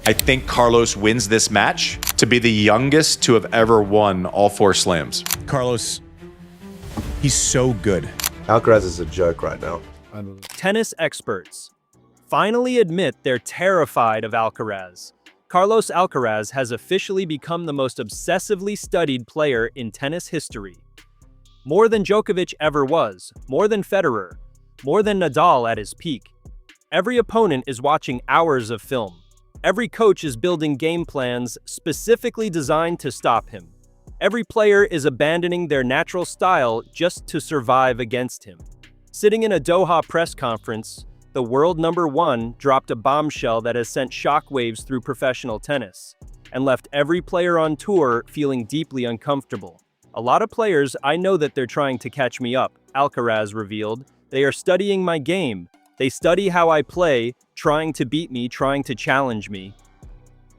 I think Carlos wins this match to be the youngest to have ever won all 4 slams. Carlos, he's so good. Alcaraz is a joke right now. Tennis experts finally admit they're terrified of Alcaraz. Carlos Alcaraz has officially become the most obsessively studied player in tennis history. More than Djokovic ever was, more than Federer, more than Nadal at his peak. Every opponent is watching hours of film. Every coach is building game plans specifically designed to stop him. Every player is abandoning their natural style just to survive against him. Sitting in a Doha press conference, the world #1 dropped a bombshell that has sent shockwaves through professional tennis and left every player on tour feeling deeply uncomfortable. A lot of players, I know that they're trying to catch me up, Alcaraz revealed. They are studying my game. They study how I play, trying to beat me, trying to challenge me.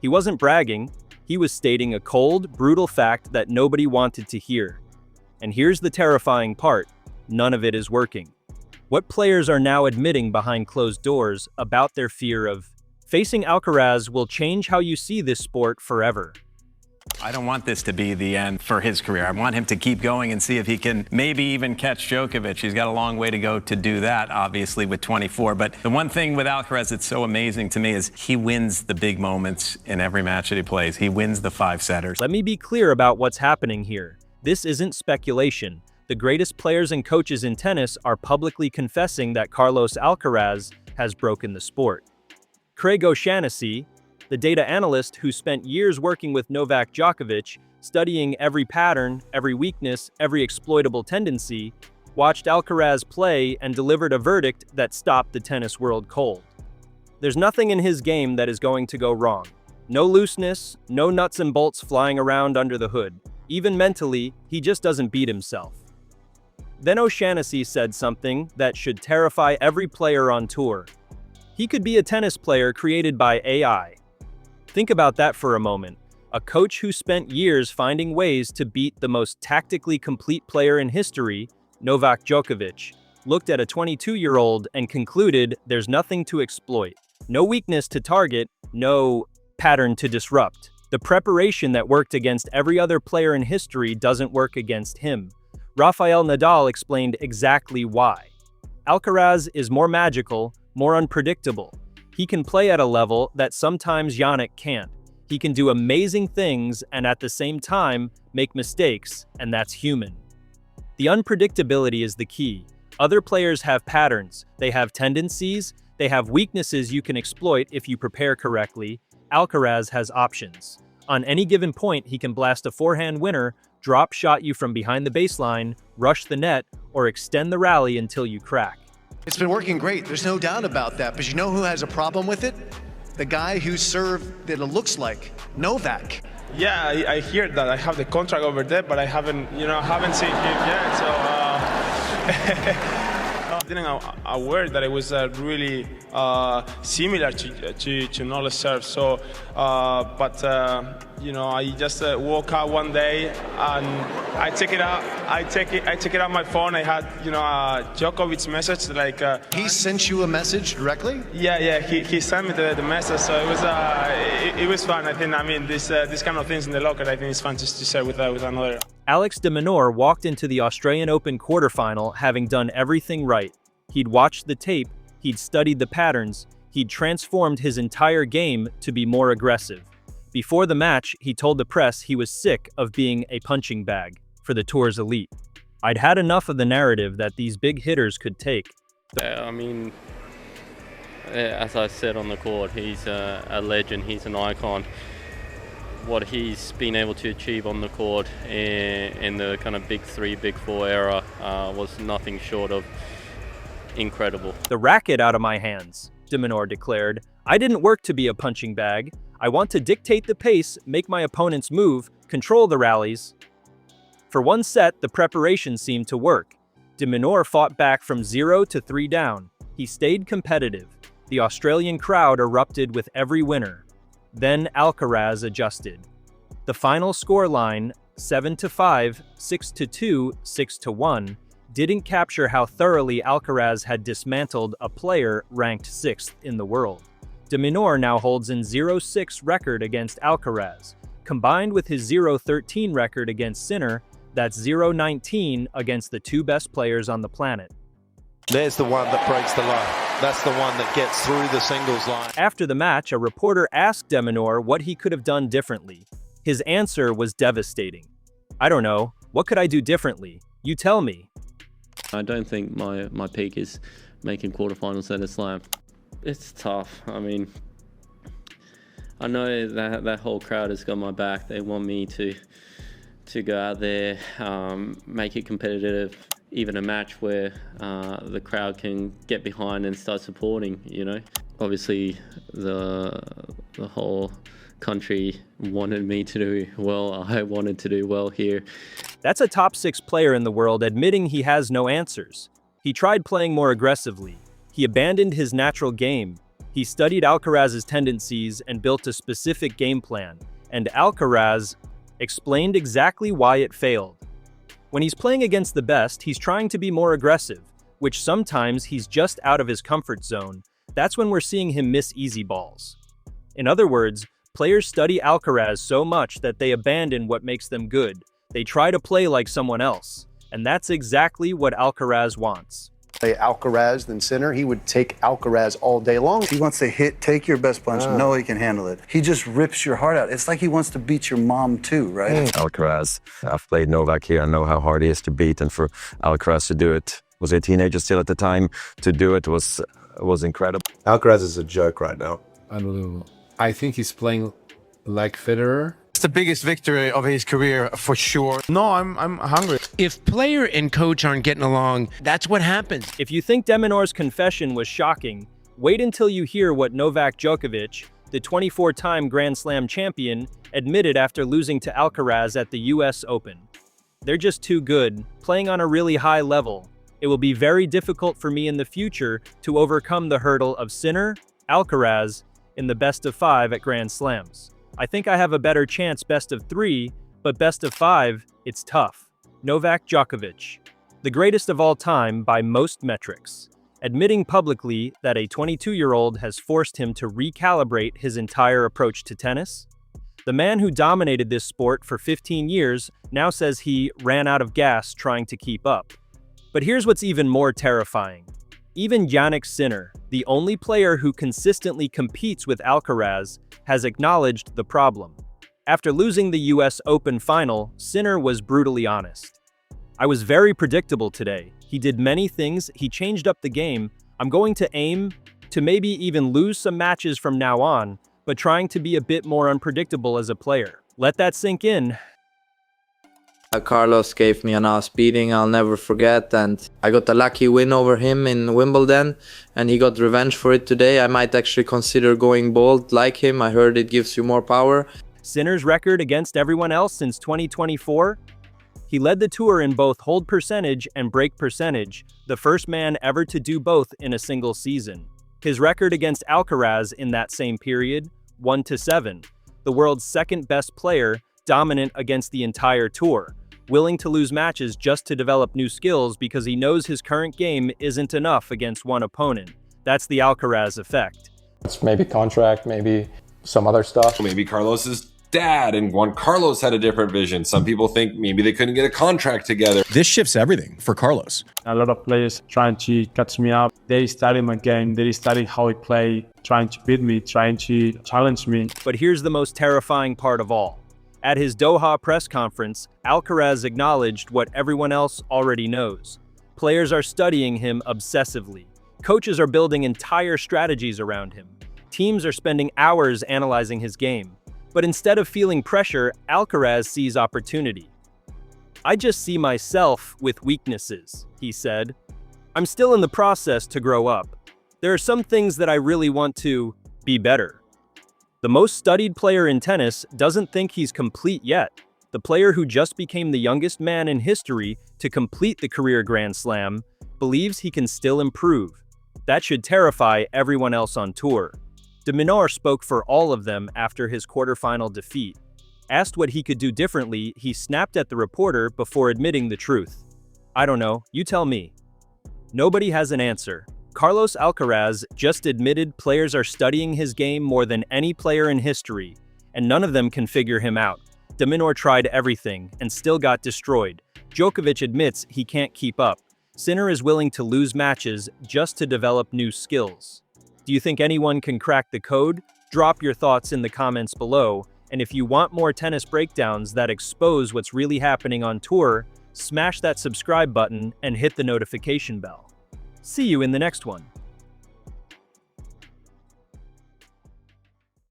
He wasn't bragging. He was stating a cold, brutal fact that nobody wanted to hear. And here's the terrifying part. None of it is working. What players are now admitting behind closed doors about their fear of facing Alcaraz will change how you see this sport forever. I don't want this to be the end for his career. I want him to keep going and see if he can maybe even catch Djokovic. He's got a long way to go to do that, obviously, with 24. But the one thing with Alcaraz that's so amazing to me is he wins the big moments in every match that he plays. He wins the 5-setters. Let me be clear about what's happening here. This isn't speculation. The greatest players and coaches in tennis are publicly confessing that Carlos Alcaraz has broken the sport. Craig O'Shaughnessy, the data analyst who spent years working with Novak Djokovic, studying every pattern, every weakness, every exploitable tendency, watched Alcaraz play and delivered a verdict that stopped the tennis world cold. There's nothing in his game that is going to go wrong. No looseness, no nuts and bolts flying around under the hood. Even mentally, he just doesn't beat himself. Then O'Shaughnessy said something that should terrify every player on tour. He could be a tennis player created by AI. Think about that for a moment. A coach who spent years finding ways to beat the most tactically complete player in history, Novak Djokovic, looked at a 22-year-old and concluded there's nothing to exploit, no weakness to target, no pattern to disrupt. The preparation that worked against every other player in history doesn't work against him. Rafael Nadal explained exactly why. Alcaraz is more magical, more unpredictable. He can play at a level that sometimes Jannik can't. He can do amazing things and at the same time make mistakes, and that's human. The unpredictability is the key. Other players have patterns, they have tendencies, they have weaknesses you can exploit if you prepare correctly. Alcaraz has options. On any given point, he can blast a forehand winner, drop shot you from behind the baseline, rush the net, or extend the rally until you crack. It's been working great, there's no doubt about that, but you know who has a problem with it? The guy who served that it looks like, Novak. Yeah, I hear that. I have the contract over there, but I haven't seen him yet, so I didn't aware that it was really similar to knowledge serve. So, I just woke up one day and I check it out. I check it out my phone. I had a Djokovic message like. He sent you a message directly? Yeah. He sent me the message. So it was fun. I think. I mean, this kind of things in the locker. I think it's fun just to share with another. Alex de Minaur walked into the Australian Open quarterfinal having done everything right. He'd watched the tape, he'd studied the patterns, he'd transformed his entire game to be more aggressive. Before the match, he told the press he was sick of being a punching bag for the tour's elite. I'd had enough of the narrative that these big hitters could take. I mean, as I said on the court, he's a legend, he's an icon. What he's been able to achieve on the court in the kind of big three, big four era was nothing short of incredible. The racket out of my hands, de Minaur declared. I didn't work to be a punching bag. I want to dictate the pace, make my opponents move, control the rallies. For one set, the preparation seemed to work. De Minaur fought back from 0 to 3 down. He stayed competitive. The Australian crowd erupted with every winner. Then Alcaraz adjusted. The final scoreline, 7-5, 6-2, 6-1, didn't capture how thoroughly Alcaraz had dismantled a player ranked 6th in the world. Minaur now holds an 0-6 record against Alcaraz. Combined with his 0-13 record against Sinner, that's 0-19 against the two best players on the planet. There's the one that breaks the line. That's the one that gets through the singles line. After the match, a reporter asked Minaur what he could have done differently. His answer was devastating. I don't know. What could I do differently? You tell me. I don't think my peak is making quarterfinals at a slam. It's tough. I mean, I know that whole crowd has got my back. They want me to go out there, make it competitive, even a match where the crowd can get behind and start supporting, you know. Obviously, the whole country wanted me to do well. I wanted to do well here. That's a top 6 player in the world admitting he has no answers. He tried playing more aggressively. He abandoned his natural game. He studied Alcaraz's tendencies and built a specific game plan. And Alcaraz explained exactly why it failed. When he's playing against the best, he's trying to be more aggressive, which sometimes he's just out of his comfort zone. That's when we're seeing him miss easy balls. In other words, players study Alcaraz so much that they abandon what makes them good. They try to play like someone else. And that's exactly what Alcaraz wants. Alcaraz than Sinner, he would take Alcaraz all day long. He wants to take your best punch, know he can handle it. He just rips your heart out. It's like he wants to beat your mom too, right? Alcaraz, I've played Novak here. I know how hard he is to beat, and for Alcaraz to do it, was a teenager still at the time, to do it was incredible. Alcaraz is a joke right now. Unbelievable. I think he's playing like Federer. It's the biggest victory of his career for sure. No, I'm hungry. If player and coach aren't getting along, that's what happens. If you think Minaur's confession was shocking, wait until you hear what Novak Djokovic, the 24-time Grand Slam champion, admitted after losing to Alcaraz at the US Open. They're just too good, playing on a really high level. It will be very difficult for me in the future to overcome the hurdle of Sinner, Alcaraz, in the best of 5 at Grand Slams. I think I have a better chance best of 3, but best of 5, it's tough. Novak Djokovic, the greatest of all time by most metrics, admitting publicly that a 22-year-old has forced him to recalibrate his entire approach to tennis. The man who dominated this sport for 15 years now says he ran out of gas trying to keep up. But here's what's even more terrifying. Even Jannik Sinner, the only player who consistently competes with Alcaraz, has acknowledged the problem. After losing the US Open final, Sinner was brutally honest. I was very predictable today. He did many things, he changed up the game. I'm going to aim to maybe even lose some matches from now on, but trying to be a bit more unpredictable as a player. Let that sink in. Carlos gave me an ass beating I'll never forget, and I got a lucky win over him in Wimbledon, and he got revenge for it today. I might actually consider going bold like him. I heard it gives you more power. Sinner's record against everyone else since 2024? He led the tour in both hold percentage and break percentage, the first man ever to do both in a single season. His record against Alcaraz in that same period, 1-7. The world's second best player, dominant against the entire tour, willing to lose matches just to develop new skills because he knows his current game isn't enough against one opponent. That's the Alcaraz effect. It's maybe contract, maybe some other stuff. Maybe Carlos's dad and Juan Carlos had a different vision. Some people think maybe they couldn't get a contract together. This shifts everything for Carlos. A lot of players trying to catch me up. They study my game, they study how I play, trying to beat me, trying to challenge me. But here's the most terrifying part of all. At his Doha press conference, Alcaraz acknowledged what everyone else already knows. Players are studying him obsessively. Coaches are building entire strategies around him. Teams are spending hours analyzing his game. But instead of feeling pressure, Alcaraz sees opportunity. I just see myself with weaknesses, he said. I'm still in the process to grow up. There are some things that I really want to be better. The most studied player in tennis doesn't think he's complete yet. The player who just became the youngest man in history to complete the career Grand Slam believes he can still improve. That should terrify everyone else on tour. Minaur spoke for all of them after his quarterfinal defeat. Asked what he could do differently, he snapped at the reporter before admitting the truth. I don't know, you tell me. Nobody has an answer. Carlos Alcaraz just admitted players are studying his game more than any player in history, and none of them can figure him out. Minaur tried everything and still got destroyed. Djokovic admits he can't keep up. Sinner is willing to lose matches just to develop new skills. Do you think anyone can crack the code? Drop your thoughts in the comments below, and if you want more tennis breakdowns that expose what's really happening on tour, smash that subscribe button and hit the notification bell. See you in the next one.